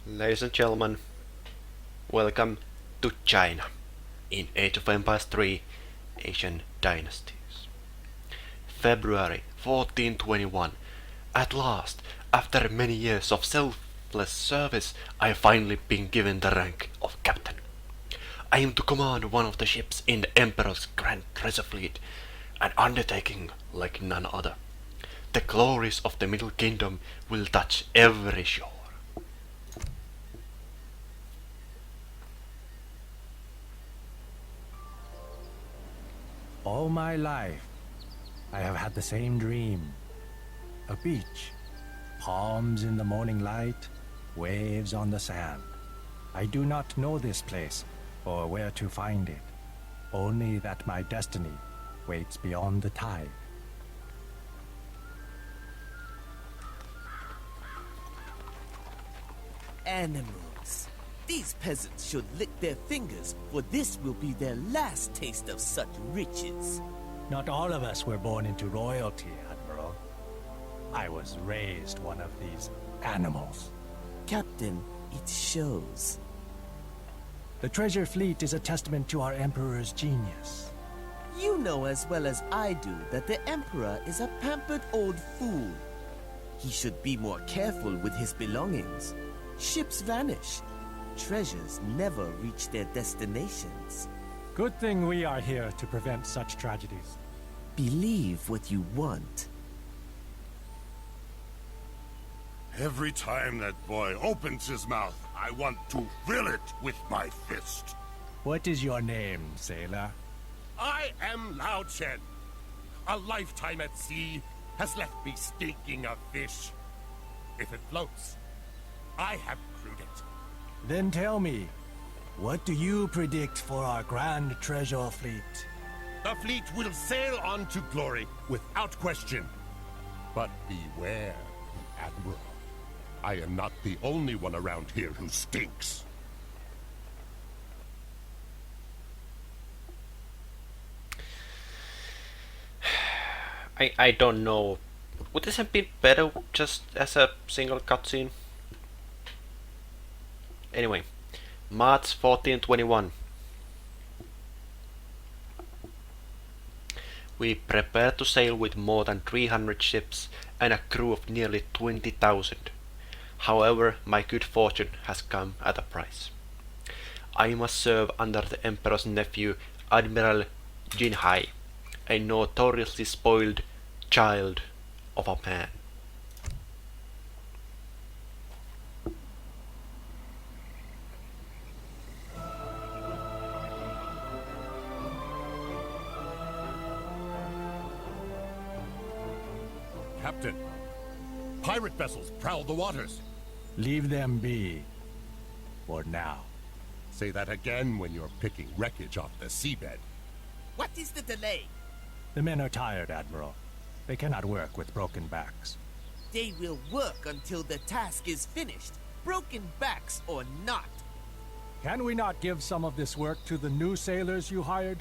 Ladies and gentlemen, welcome to China in Age of Empires 3 Asian Dynasties. February 1421. At last, after many years of selfless service, I have finally been given the rank of captain. I am to command one of the ships in the Emperor's Grand Treasure Fleet, an undertaking like none other. The glories of the Middle Kingdom will touch every shore. All my life, I have had the same dream. A beach, palms in the morning light, waves on the sand. I do not know this place, or where to find it. Only that my destiny waits beyond the tide. Animals. These peasants should lick their fingers, for this will be their last taste of such riches. Not all of us were born into royalty, Admiral. I was raised one of these animals. Captain, it shows. The treasure fleet is a testament to our Emperor's genius. You know as well as I do that the Emperor is a pampered old fool. He should be more careful with his belongings. Ships vanish. Treasures never reach their destinations. Good thing we are here to prevent such tragedies. Believe what you want. Every time that boy opens his mouth, I want to fill it with my fist. What is your name, sailor? I am Lao Chen. A lifetime at sea has left me stinking of fish. If it floats, I have crewed it. Then tell me, what do you predict for our grand treasure fleet? The fleet will sail on to glory without question. But beware, Admiral. I am not the only one around here who stinks. I don't know. Would this have been better just as a single cutscene? Anyway, March 1421. We prepare to sail with more than 300 ships and a crew of nearly 20,000. However, my good fortune has come at a price. I must serve under the Emperor's nephew, Admiral Jinhai, a notoriously spoiled child of a man. Captain, pirate vessels prowl the waters. Leave them be. For now. Say that again when you're picking wreckage off the seabed. What is the delay? The men are tired, Admiral. They cannot work with broken backs. They will work until the task is finished, broken backs or not. Can we not give some of this work to the new sailors you hired?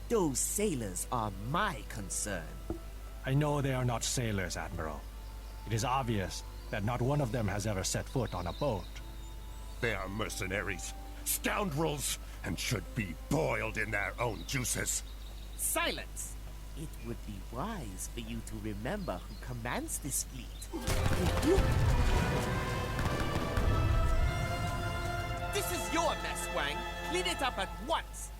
Those sailors are my concern. I know they are not sailors, Admiral. It is obvious that not one of them has ever set foot on a boat. They are mercenaries, scoundrels, and should be boiled in their own juices. Silence! It would be wise for you to remember who commands this fleet. You. This is your mess, Wang. Clean it up at once.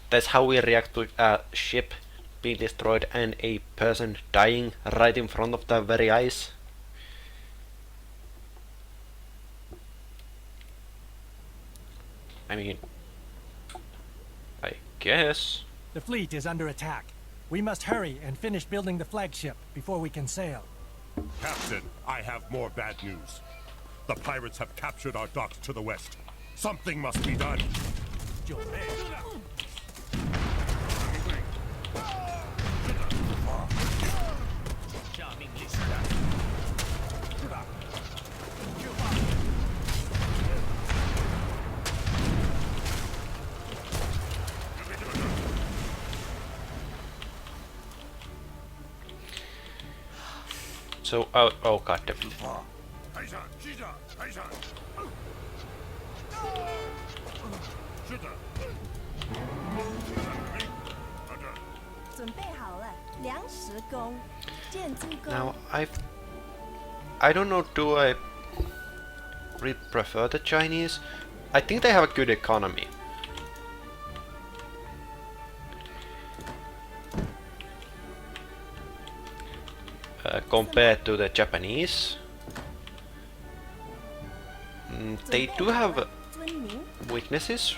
That's how we react to a ship being destroyed and a person dying right in front of their very eyes. I mean, I guess. The fleet is under attack. We must hurry and finish building the flagship before we can sail. Captain, I have more bad news. The pirates have captured our docks to the west. Something must be done. So, oh god damn it. 台上，记着，台上。是的。好的。准备好了，量石工、建筑工。 Now, I don't know, do I really prefer the Chinese? I think they have a good economy. Compared to the Japanese. They do have 遵明。 weaknesses,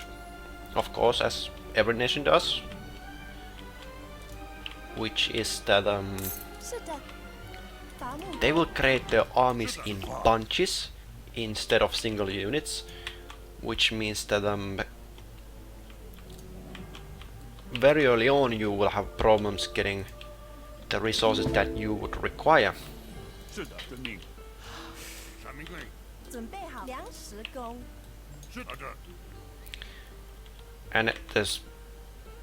of course, as every nation does. Which is that 是的。伐木工 they will create their armies in bunches instead of single units, which means that very early on you will have problems getting the resources that you would require. 是的，遵命。闪明队。准备好量石工。是的。 And there's,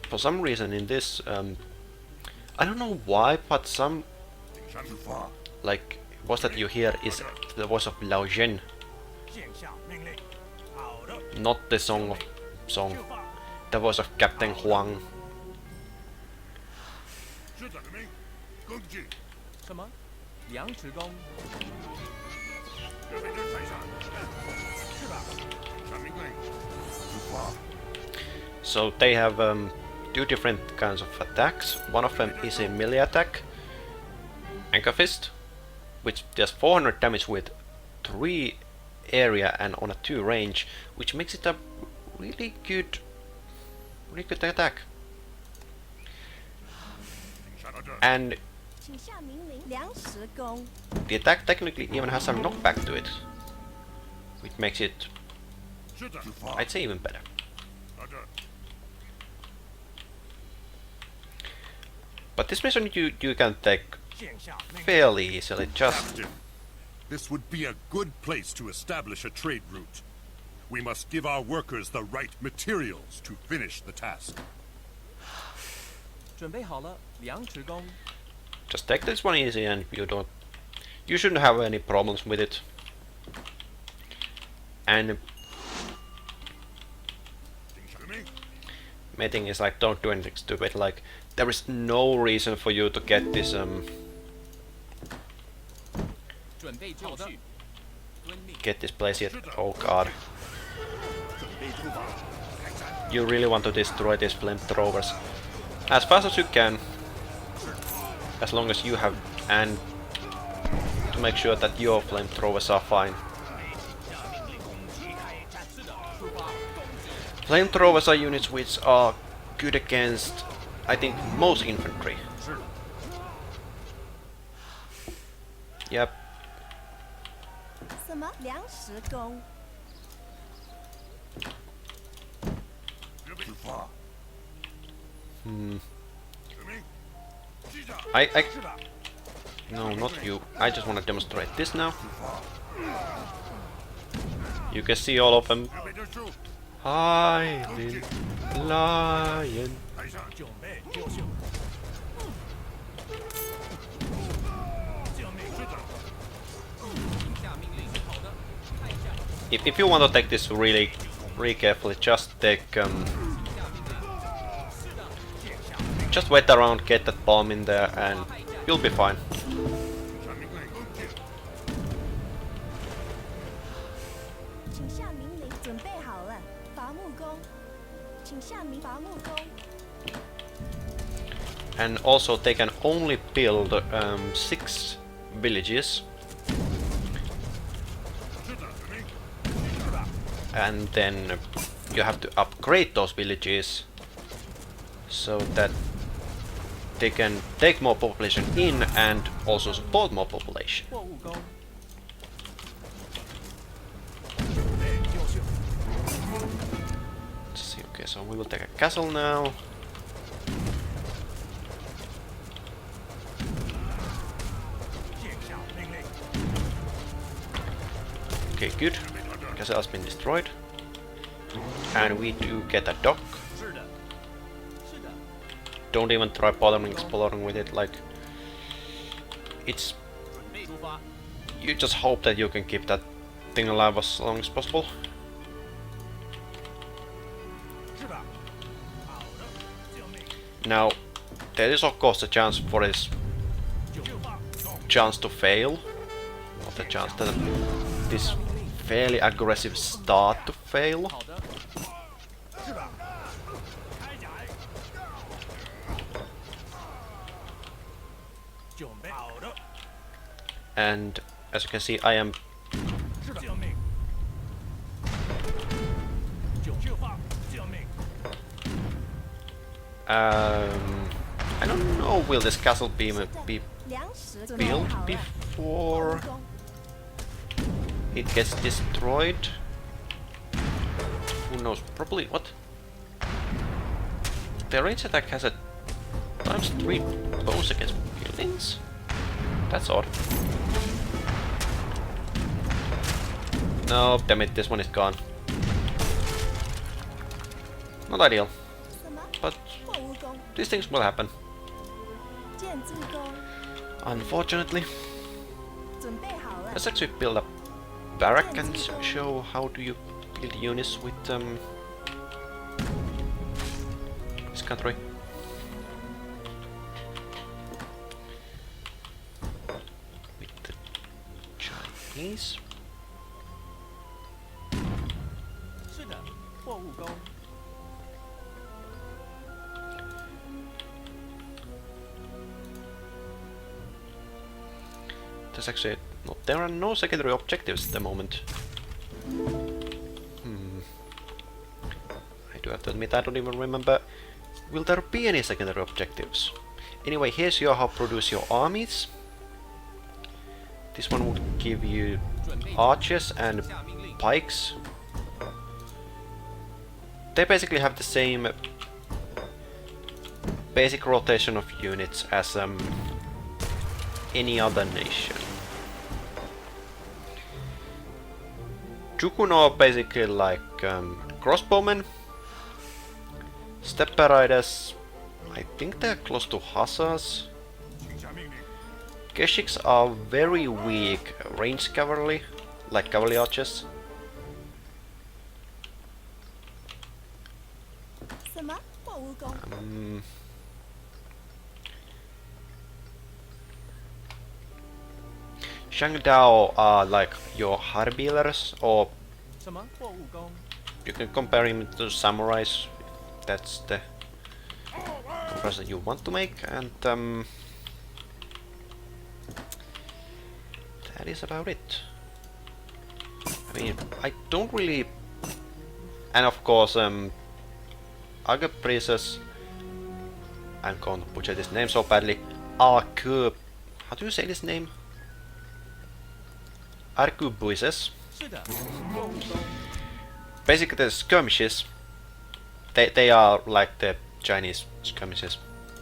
for some reason in this, I don't know why, but some, 闪出发。 like, voice that you hear is the voice of Lao Zhen, 现下命令。好的， not the song, the voice of Captain Huang. 是的，命。跟进。什么？量石工？准备在台上。是的。闪明队。出发。 So they have two different kinds of attacks. One of them is a melee attack, Anchor Fist, which does 400 damage with 3 area and on a 2 range, which makes it a really good attack. 闪到这。 And 请下命令量石工。 the attack technically even has some knockback to it, which makes it, 是的。出发。 I'd say, even better. 好的。 But this mission you can take 现下命令。 fairly easily, just Captain, this would be a good place to establish a trade route. We must give our workers the right materials to finish the task. 准备好了，量石工。 just take this one easy and you shouldn't have any problems with it. And 闪明。 main thing is like don't do anything stupid, like there is no reason for you to get this 准备就绪。遵命。 get this place yet. Oh god. 准备出发。开战。 You really want to destroy these flamethrowers as fast as you can, as long as you have, and to make sure that your flamethrowers are fine. Flamethrowers are units which are good against, I think, most infantry. Yep. 什么量石工？ 出发。 Hmm. 闪明。记着。 No, not you. I just want to demonstrate this now. You can see all of them. 准备着手。 Hiding lion. 台上。准备就绪。救命！是的。请下命令。好的。看一下。 If you want to take this really carefully, just take just wait around, get that bomb in there, and you'll be fine. 闪明队。跟进。请下命令。准备好了，伐木工。请下命伐木工。 And also they can only build 6 villages, 是的，闪明。 and then you have to upgrade those villages so that they can take more population in and also support more population. 货物工。 Let's see, okay, so we will take a castle now. Okay, good. Castle has been destroyed. And we do get a dock. 是的。是的。 Don't even try bothering exploring with it, like... It's 准备出发。you just hope that you can keep that thing alive as long as possible. Now, there is of course a chance for this chance to fail, or the chance that this fairly aggressive start to fail. And as you can see, I am I don't know, will this castle be 粮食准备 built 好了， before 皇宫 it gets destroyed? Who knows? Probably. What? The range attack has a ×3 bows against buildings? That's odd. No, damn it, this one is gone. Not ideal, 什么？ but 霍蜈蚣、 these things will happen. 剑自宫 Unfortunately, 准备好了， let's actually build a barrack and show how do you build units with this country. With the Chinese. 是的，货物宫。 There's actually no, there are no secondary objectives at the moment. I do have to admit I don't even remember. Will there be any secondary objectives? Anyway, here's your how to produce your armies. This one would give you 准备 archers and 下命令。 pikes. They basically have the same basic rotation of units as any other nation. Jukun are basically like crossbowmen. Steppe riders, I think they're close to hussars. Keshiks are very weak range cavalry, like cavalry archers. 什么？霍蜈蚣、 Shangdao are like your harbilers, or 什么？货物宫。 you can compare him to samurais, if that's the comparison you want to make, and that is about it. I mean, I don't really, and of course, Agaprises, I'm going to butcher this name so badly. Arku, how do you say this name? Arquebuses. 是的，货物宫。 Basically, the skirmishes, they are like the Chinese skirmishes.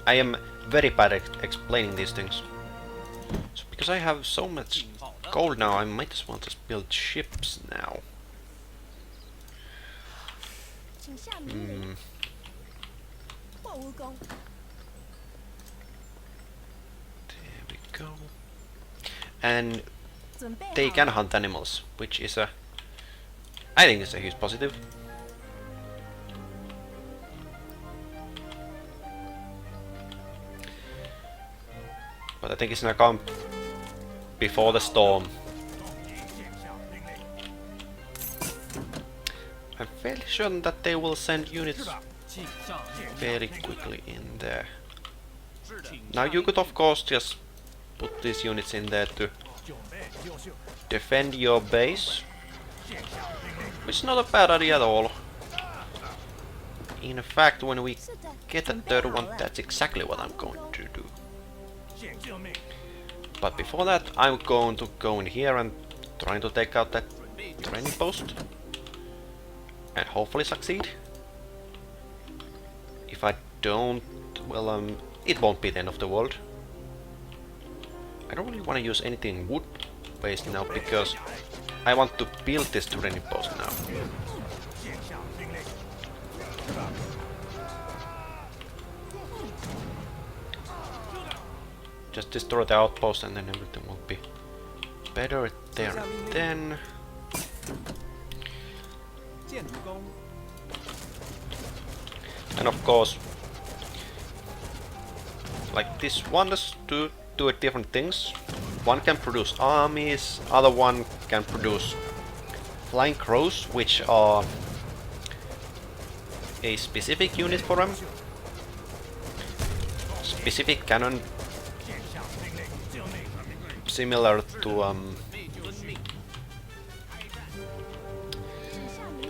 I am very bad at explaining these things. So because I have so much gold now, I might as well just build ships now. 请下命令。霍蜈蚣、 There we go. And 准备好 they can 了， hunt animals, which is a, I think it's a huge positive. But I think it's gonna come before the storm. I'm fairly certain that they will send units 请上命令。 very quickly in there. 请 Now you could of course just put these units in there to defend your base, which is not a bad idea at all. In fact, when we 是的， get the 准备 third 好 one, 了 that's exactly what I'm going 皇宫 to do. But before that, I'm going to go in here and try to take out that training post and hopefully succeed. If I don't, well, it won't be the end of the world. I don't really want to use anything wood-based now because I want to build this training post now. Just destroy the outpost and then everything will be better there then. 建筑工， And of course, like this one does do different things. One can produce armies, other one can produce flying crows, which are a specific unit for them. Specific cannon, similar to 请下命令，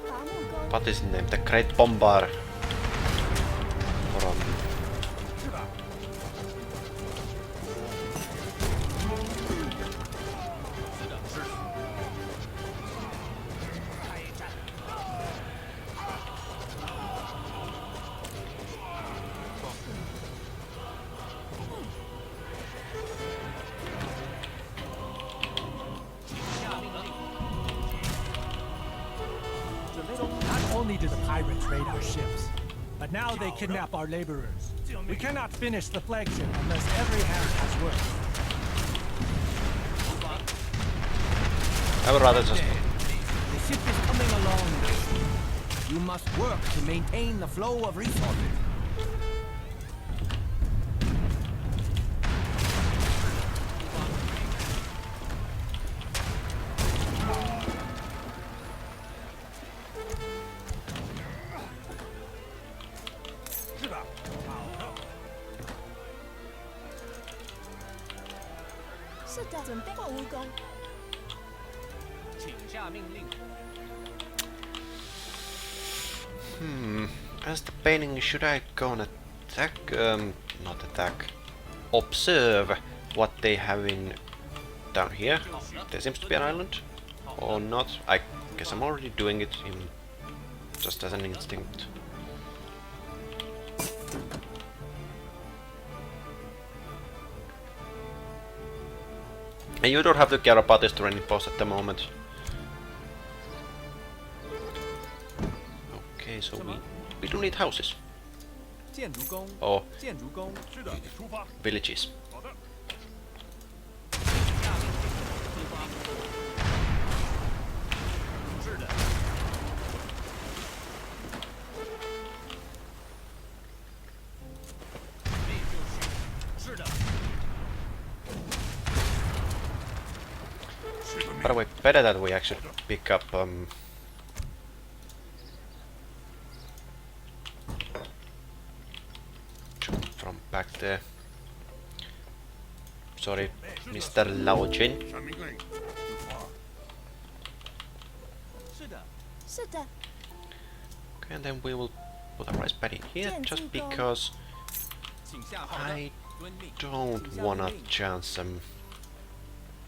伐木工， what is his name? The Great Bombard. From 下命令， Not only do the pirates raid our ships, but now they kidnap our laborers. We cannot finish the flagship unless every hand has work. I would rather just The ship is coming along nicely. You must work to maintain the flow of resources. "是的，准备货蜈蚣，请下命令， as the painting, should I go and attack? Not attack. Observe what they have in down here. There seems to be an island, or not. I guess I'm already doing it in just as an instinct. And you don't have to care about this training post at the moment. Okay, so we do need houses 建筑工， or 建筑工， 是的，出发。 villages. 好的。下命令，出发。是的， 那就是，是的， By the way, better that we actually pick up from back there. Sorry, Mr. Lao Jin. 下命令，出发。是的，是的， Okay, and then we will put a rice paddy here just Gentleman. because 请下好的 I 遵命。 don't wanna chance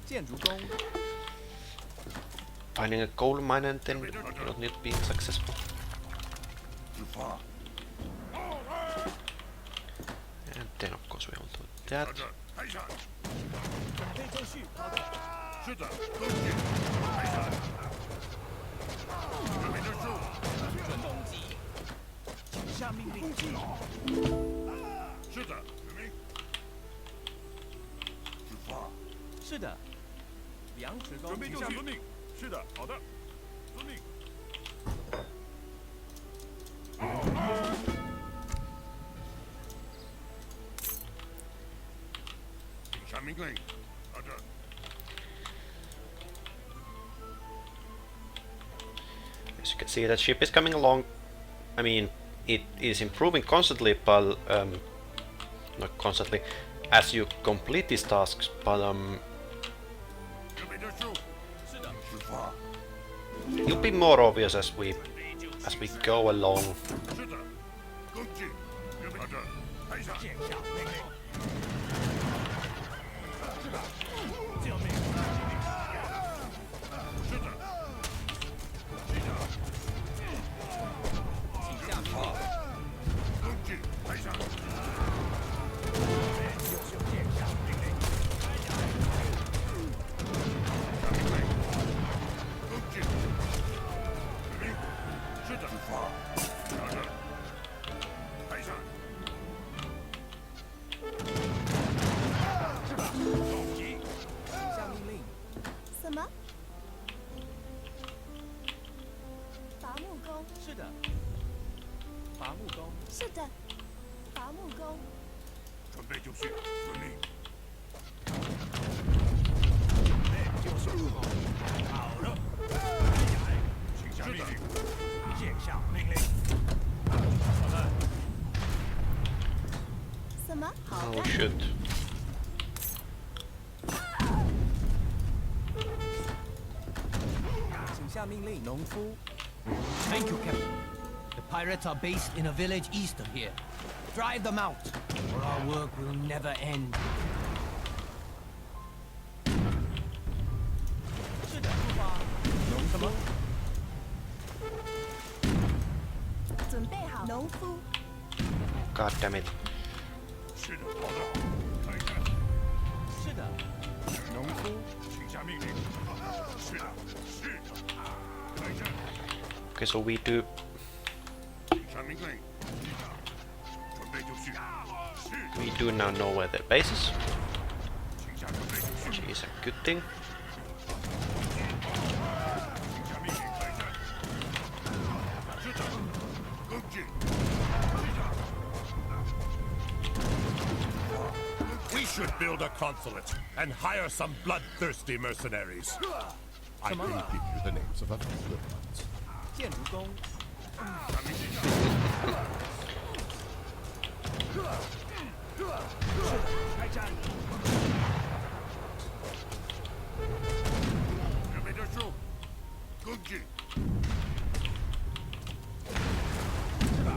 建筑工， finding a coal mine and then not need being successful. 出发。 And then of course we will do that. 好的，开山。准备就绪，好的。是的，跟进。开山。准备就绪。准攻击，请下命令。是的，准备。出发。是的，粮食工，准备就绪。遵命。是的，好的。遵命。请下命令。好的。 As you can see, that ship is coming along. I mean, it is improving constantly, but not constantly as you complete these tasks. But 准备就绪。是的，出发。 it'll be more obvious as we go along. 是的，跟进。准备好的，开山。见下命令。是的，救命！是的，是的。请下命令。跟进，开山。是的，出发。好的，开山。是的，攻击。什么？伐木工。是的，伐木工。是的，伐木工。准备就绪，遵命。好的，请下命令。见下命令。什么？好 Oh 干。 shit. 请下命令。农夫。 Thank you, Captain. The pirates are based in a village east of here. Drive them out, or our work will never end. 是的，出发。农什么？准备好。农夫。 God damn it. 是的，好的，看一看。是的，农夫。请下命令。是的，是的，看一看。 Okay, so we do. 请下命令。准备就绪。是。 We do now know where their base is, 请下准备就绪。 which is a good thing. 请下命令开战。是的，跟进。 We should build a consulate and hire some bloodthirsty mercenaries. I can give you the names of a few good ones. 建筑工。开战！准备结束，跟进。是的。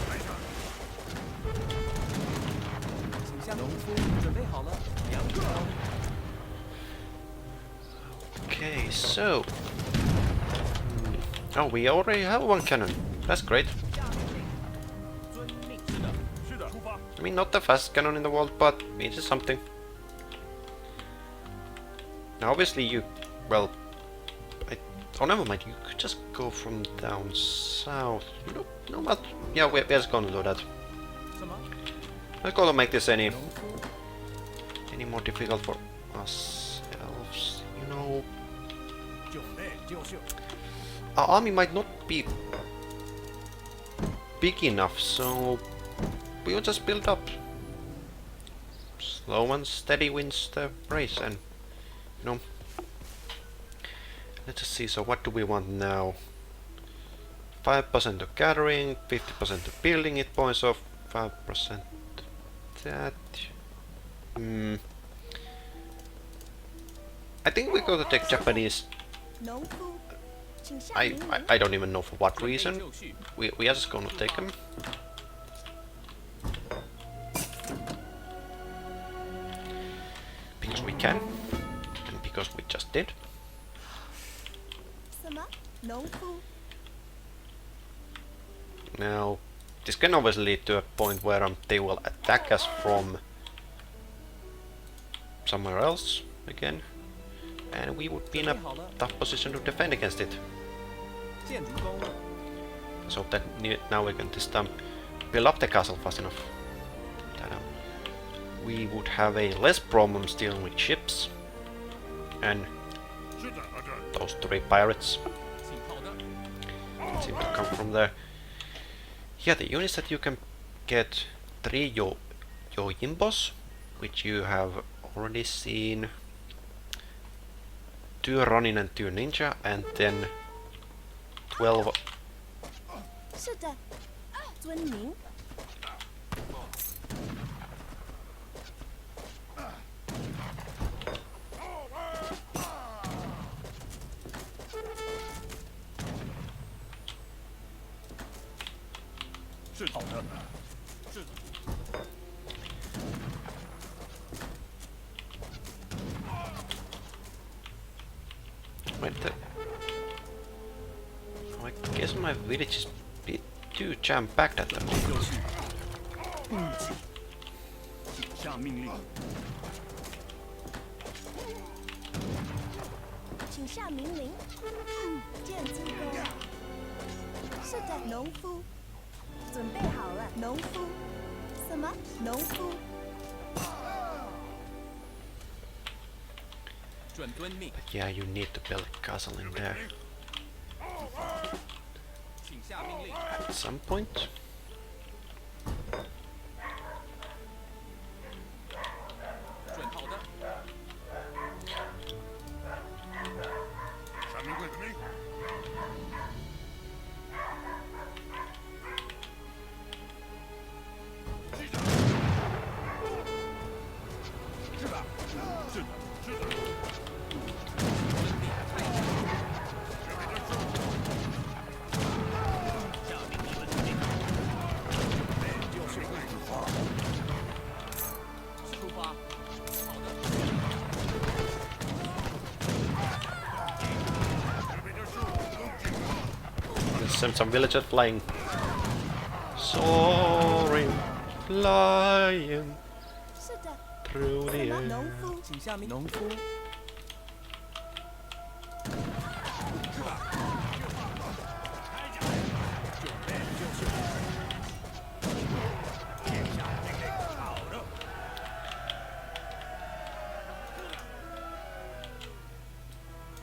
开战！请下农夫准备好了。阳光。 Okay, so. Oh, we already have one cannon. That's great. 遵命。是的，是的，出发。 I mean, not the fastest cannon in the world, but it is something. Now, obviously, you. Well. Oh, never mind. You could just go from down south. No, but. Yeah, we're just gonna do that. 什么？ Not gonna make this any more difficult for ourselves. You know, 准备就绪。 our army might not be big enough, so we'll just build up. Slow and steady wins the race, and you know. Let's just see. So, what do we want now? 5% of gathering, 50% of building it points off, 5% that. I think we're going to take Japanese. 农夫，请下 I, 命 I 令。 I don't even know for what 准备 reason. 就绪。 We are just going to take them. Because we can. And because we just did. 什么？农夫。 Now, this can obviously lead to a point where they will attack us from somewhere else again. And we would be in a tough position to defend against it. 建筑工。 So that now we can this time build up the castle fast enough that we would have a less problem dealing with ships and 是的，好的。 those 3 pirates 请好的。 that seem to come from there. Yeah, the units that you can get 3 Yojimbos, which you have already seen, 2 Ronin and 2 Ninja, and then 12. 是的，遵命。是好的。是的。 Wait, I guess my village is a bit too jam-packed at the moment. 请下命令。请下命令。建筑工。是的，农夫。准备好了。农夫？什么？农夫？准遵命， But yeah, you need to build a castle in there 请下命令。 at some point. 准好的，下命令。是的，是的，是的。遵命，太医。出发。好的。 There's some villagers flying. Soaring, flying 是的。 through 什 the 么？ air. 农夫？请下命。农夫。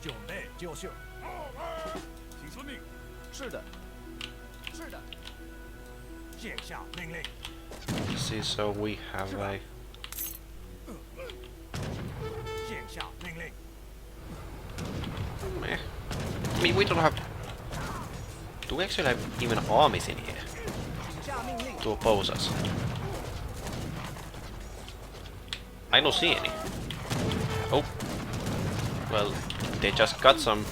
准备就绪。请遵命。是的。是的。现下命令。 See, so we have a 现下命令。 meh. I mean, we don't have. Do we actually have even armies in here 请下命令。 to oppose us? I don't see any. Oh. Well, they just got some.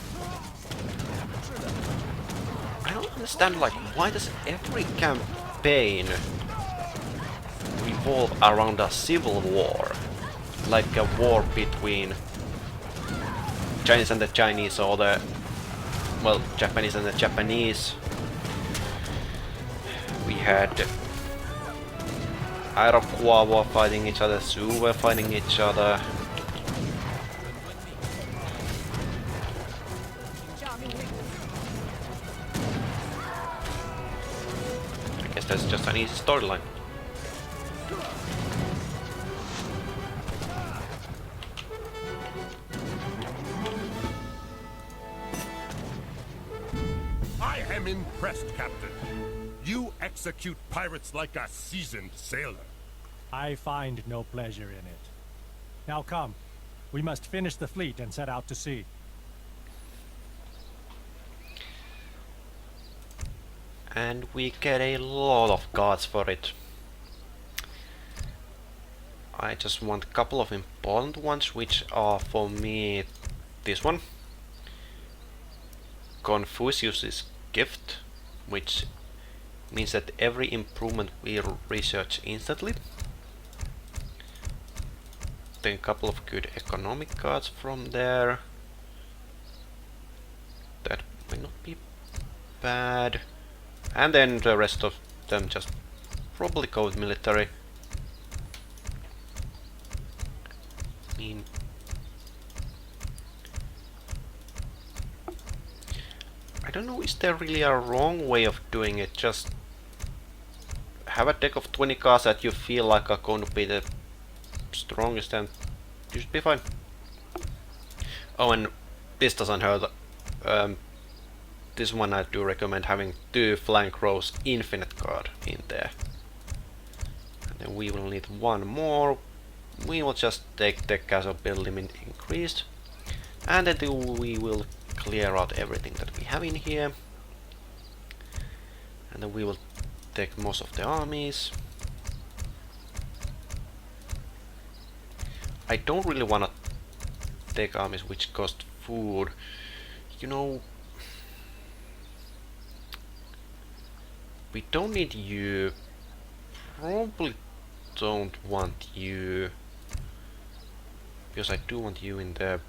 I don't understand, like, why does every campaign revolve around a civil war? Like a war between Chinese and the Chinese, or the, well, Japanese and the Japanese. We had Iroquois were fighting each other, Sioux were fighting each other. 请下命令。 I guess that's just an easy storyline. I am impressed, Captain. You execute pirates like a seasoned sailor. I find no pleasure in it. Now come. We must finish the fleet and set out to sea. And we get a lot of cards for it. I just want a couple of important ones, which are for me this one. Confucius's gift, which means that every improvement we research instantly. Then a couple of good economic cards from there. That might not be bad. And then the rest of them just probably go with military. I mean, I don't know, is there really a wrong way of doing it? Just have a deck of 20 cards that you feel like are going to be the strongest, and you should be fine. Oh, and this doesn't hurt. This one I do recommend having 2 flank rows infinite card in there. And then we will need one more. We will just take the castle build limit increased. And then we will clear out everything that we have in here. And then we will take most of the armies. I don't really want to take armies which cost food. You know, we don't need you. Probably don't want you. Because I do want you in there.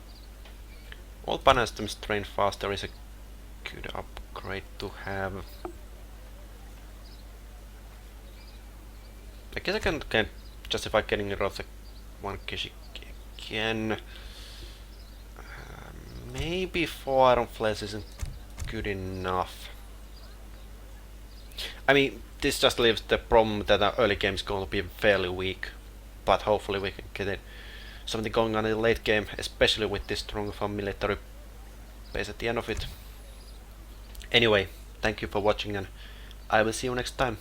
All banner systems train faster is a good upgrade to have. I guess I can justify getting rid of the one Kishi again. Maybe 4 Iron Flares isn't good enough. I mean, this just leaves the problem that our early game is going to be fairly weak, but hopefully we can get something going on in the late game, especially with this strong of a military base at the end of it. Anyway, thank you for watching and I will see you next time.